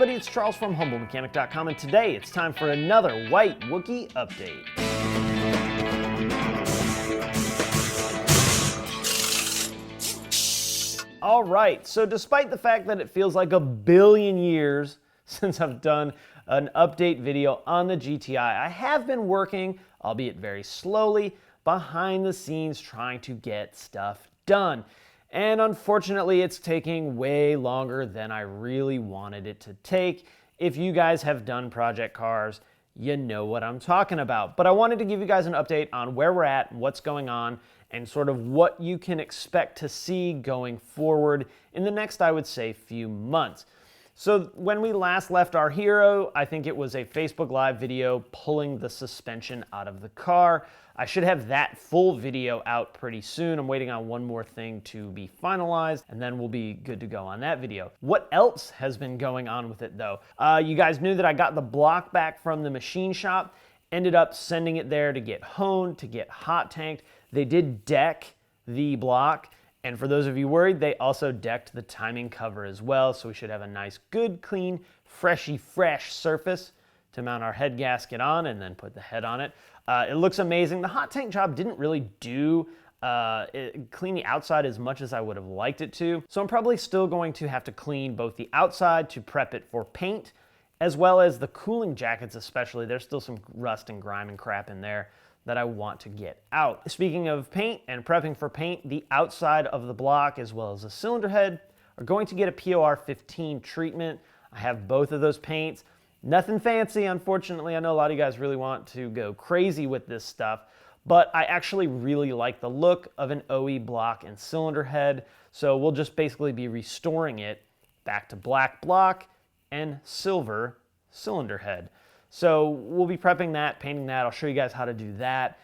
everybody, it's Charles from HumbleMechanic.com, and today it's time for another White Wookie update. All right, so despite the fact that it feels like a billion years since I've done an update video on the GTI, I have been working, albeit very slowly, behind the scenes trying to get stuff done. And unfortunately, it's taking way longer than I really wanted it to take. If you guys have done project cars, you know what I'm talking about. But I wanted to give you guys an update on where we're at, what's going on, and sort of what you can expect to see going forward in the next, I would say, few months. So when we last left our hero, I think it was a Facebook Live video pulling the suspension out of the car. I should have that full video out pretty soon. I'm waiting on one more thing to be finalized, and then we'll be good to go on that video. What else has been going on with it though? You guys knew that I got the block back from the machine shop, ended up sending it there to get honed, to get hot tanked. They did deck the block, and for those of you worried, they also decked the timing cover as well, so we should have a nice, good, clean, freshy, fresh surface to mount our head gasket on and then put the head on it. It looks amazing. The hot tank job didn't really do clean the outside as much as I would have liked it to, so I'm probably still going to have to clean both the outside to prep it for paint, as well as the cooling jackets especially. There's still some rust and grime and crap in there that I want to get out. Speaking of paint and prepping for paint, the outside of the block as well as the cylinder head are going to get a POR 15 treatment. I have both of those paints. Nothing fancy, unfortunately. I know a lot of you guys really want to go crazy with this stuff, but I actually really like the look of an OE block and cylinder head, so we'll just basically be restoring it back to black block and silver cylinder head. So we'll be prepping that, painting that. I'll show you guys how to do that.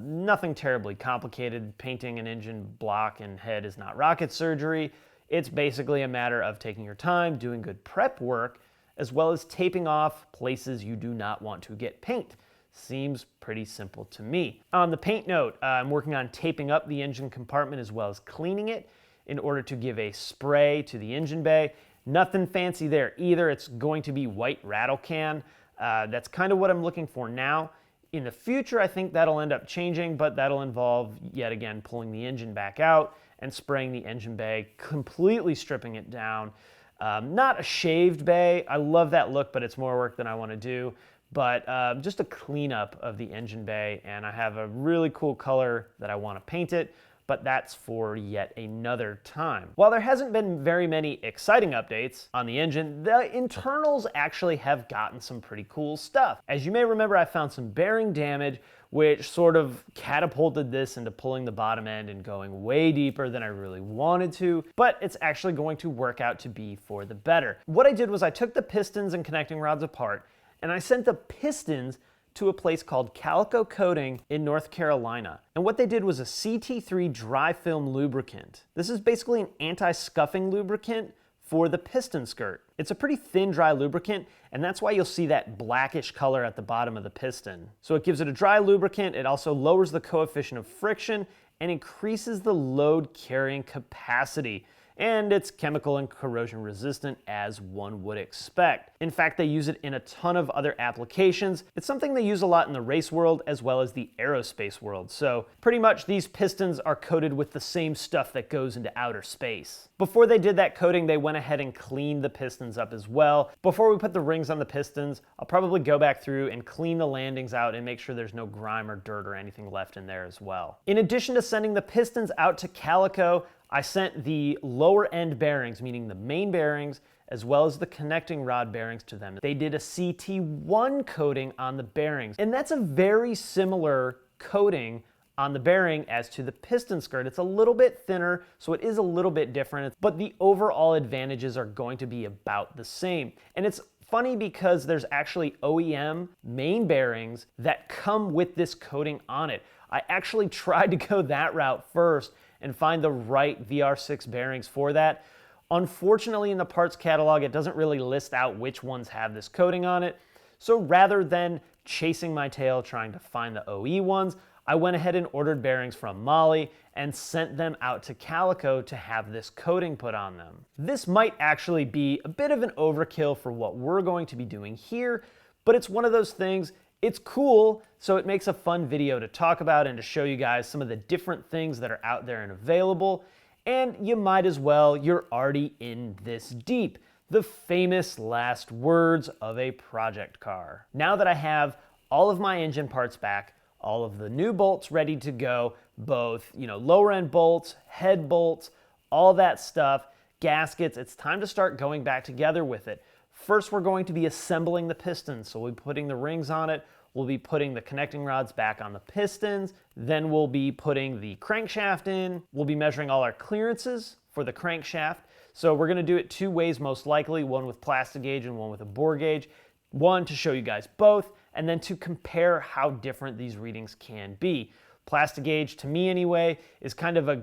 Nothing terribly complicated. Painting an engine block and head is not rocket surgery. It's basically a matter of taking your time, doing good prep work, as well as taping off places you do not want to get paint. Seems pretty simple to me. On the paint note, I'm working on taping up the engine compartment as well as cleaning it in order to give a spray to the engine bay. Nothing fancy there either. It's going to be white rattle can. That's kind of what I'm looking for now. In the future, I think that'll end up changing, but that'll involve, yet again, pulling the engine back out and spraying the engine bay, completely stripping it down. Not a shaved bay. I love that look, but it's more work than I want to do. But just a cleanup of the engine bay, and I have a really cool color that I want to paint it, but that's for yet another time. While there hasn't been very many exciting updates on the engine, the internals actually have gotten some pretty cool stuff. As you may remember, I found some bearing damage, which sort of catapulted this into pulling the bottom end and going way deeper than I really wanted to, but it's actually going to work out to be for the better. What I did was I took the pistons and connecting rods apart, and I sent the pistons to a place called Calico Coating in North Carolina. And what they did was a CT3 dry film lubricant. This is basically an anti-scuffing lubricant for the piston skirt. It's a pretty thin dry lubricant, and that's why you'll see that blackish color at the bottom of the piston. So it gives it a dry lubricant, it also lowers the coefficient of friction and increases the load carrying capacity. And it's chemical and corrosion resistant as one would expect. In fact, they use it in a ton of other applications. It's something they use a lot in the race world as well as the aerospace world. So pretty much these pistons are coated with the same stuff that goes into outer space. Before they did that coating, they went ahead and cleaned the pistons up as well. Before we put the rings on the pistons, I'll probably go back through and clean the landings out and make sure there's no grime or dirt or anything left in there as well. In addition to sending the pistons out to Calico, I sent the lower end bearings, meaning the main bearings, as well as the connecting rod bearings to them. They did a CT1 coating on the bearings, and that's a very similar coating on the bearing as to the piston skirt. It's a little bit thinner, so it is a little bit different, but the overall advantages are going to be about the same. And it's funny because there's actually OEM main bearings that come with this coating on it. I actually tried to go that route first and find the right VR6 bearings for that. Unfortunately, in the parts catalog, it doesn't really list out which ones have this coating on it. So rather than chasing my tail trying to find the OE ones, I went ahead and ordered bearings from Mali and sent them out to Calico to have this coating put on them. This might actually be a bit of an overkill for what we're going to be doing here, but it's one of those things, it's cool, so it makes a fun video to talk about and to show you guys some of the different things that are out there and available, and you might as well, you're already in this deep. The famous last words of a project car. Now that I have all of my engine parts back, all of the new bolts ready to go, both, lower end bolts, head bolts, all that stuff, gaskets, it's time to start going back together with it. First, we're going to be assembling the pistons. So we'll be putting the rings on it. We'll be putting the connecting rods back on the pistons. Then we'll be putting the crankshaft in. We'll be measuring all our clearances for the crankshaft. So we're gonna do it two ways most likely, one with plastic gauge and one with a bore gauge. One, to show you guys both, and then to compare how different these readings can be. Plastic gauge, to me anyway, is kind of a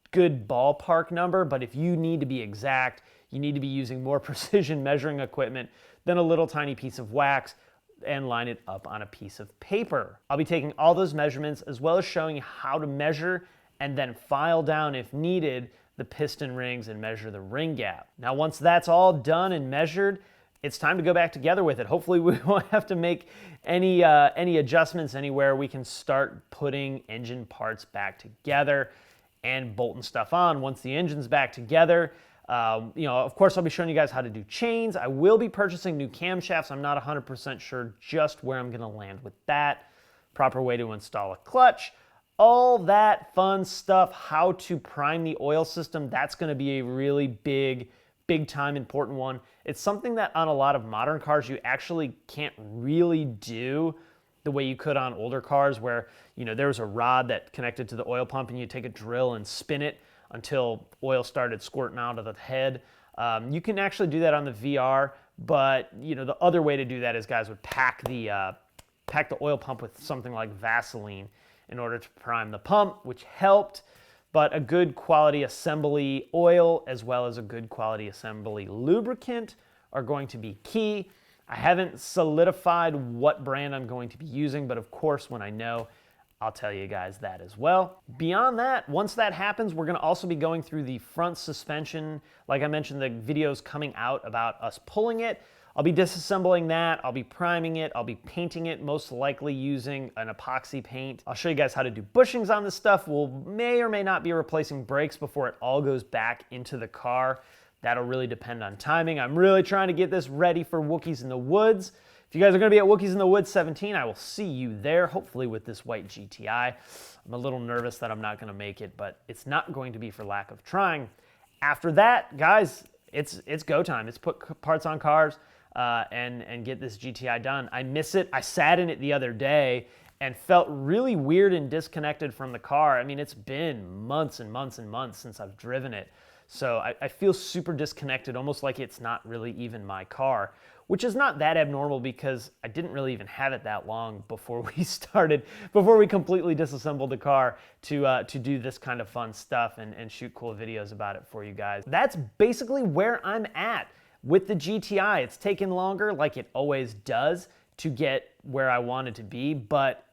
good ballpark number, but if you need to be exact, you need to be using more precision measuring equipment than a little tiny piece of wax and line it up on a piece of paper. I'll be taking all those measurements as well as showing you how to measure and then file down, if needed, the piston rings and measure the ring gap. Now, once that's all done and measured, it's time to go back together with it. Hopefully we won't have to make any adjustments anywhere. We can start putting engine parts back together and bolting stuff on once the engine's back together. Of course, I'll be showing you guys how to do chains. I will be purchasing new camshafts. I'm not 100% sure just where I'm gonna land with that. Proper way to install a clutch. All that fun stuff, how to prime the oil system, that's gonna be a really big time important one. It's something that on a lot of modern cars you actually can't really do the way you could on older cars where, there was a rod that connected to the oil pump and you take a drill and spin it until oil started squirting out of the head. You can actually do that on the VR, but the other way to do that is guys would pack the oil pump with something like Vaseline in order to prime the pump, which helped. But a good quality assembly oil as well as a good quality assembly lubricant are going to be key. I haven't solidified what brand I'm going to be using, but of course when I know, I'll tell you guys that as well. Beyond that, once that happens, we're gonna also be going through the front suspension. Like I mentioned, the video's coming out about us pulling it. I'll be disassembling that, I'll be priming it, I'll be painting it, most likely using an epoxy paint. I'll show you guys how to do bushings on this stuff. We'll may or may not be replacing brakes before it all goes back into the car. That'll really depend on timing. I'm really trying to get this ready for Wookiees in the Woods. If you guys are gonna be at Wookiees in the Woods 17, I will see you there, hopefully with this white GTI. I'm a little nervous that I'm not gonna make it, but it's not going to be for lack of trying. After that, guys, it's go time. It's put parts on cars and get this GTI done. I miss it. I sat in it the other day and felt really weird and disconnected from the car. I mean, it's been months and months and months since I've driven it. So I feel super disconnected, almost like it's not really even my car, which is not that abnormal because I didn't really even have it that long before we completely disassembled the car to do this kind of fun stuff and shoot cool videos about it for you guys. That's basically where I'm at with the GTI. It's taken longer, like it always does, to get where I wanted to be, but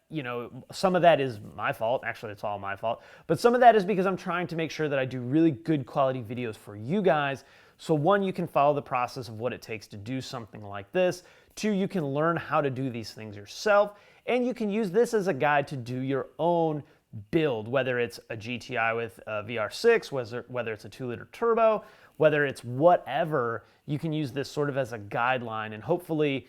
some of that is my fault. Actually, it's all my fault. But some of that is because I'm trying to make sure that I do really good quality videos for you guys. So one, you can follow the process of what it takes to do something like this. Two, you can learn how to do these things yourself. And you can use this as a guide to do your own build, whether it's a GTI with a VR6, whether it's a 2-liter turbo, whether it's whatever, you can use this sort of as a guideline and hopefully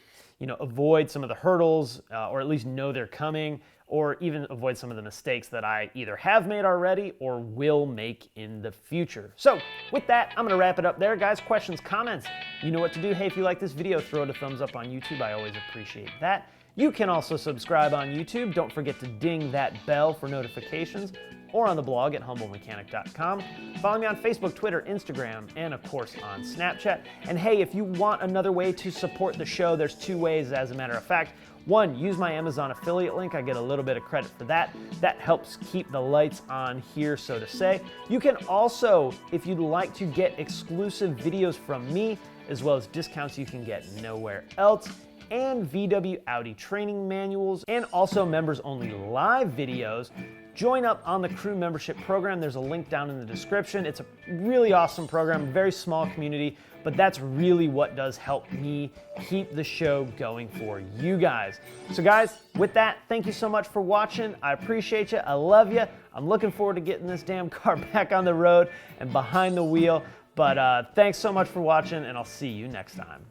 avoid some of the hurdles or at least know they're coming, or even avoid some of the mistakes that I either have made already or will make in the future. So with that, I'm gonna wrap it up there, guys. Questions, comments, you know what to do. Hey, if you like this video, throw it a thumbs up on YouTube. I always appreciate that. You can also subscribe on YouTube. Don't forget to ding that bell for notifications, or on the blog at humblemechanic.com. Follow me on Facebook, Twitter, Instagram, and of course on Snapchat. And hey, if you want another way to support the show, there's two ways, as a matter of fact. One, use my Amazon affiliate link. I get a little bit of credit for that. That helps keep the lights on here, so to say. You can also, if you'd like to get exclusive videos from me, as well as discounts you can get nowhere else, and VW Audi training manuals, and also members-only live videos. Join up on the crew membership program. There's a link down in the description. It's a really awesome program, very small community, but that's really what does help me keep the show going for you guys. So guys, with that, thank you so much for watching. I appreciate you. I love you. I'm looking forward to getting this damn car back on the road and behind the wheel. But thanks so much for watching, and I'll see you next time.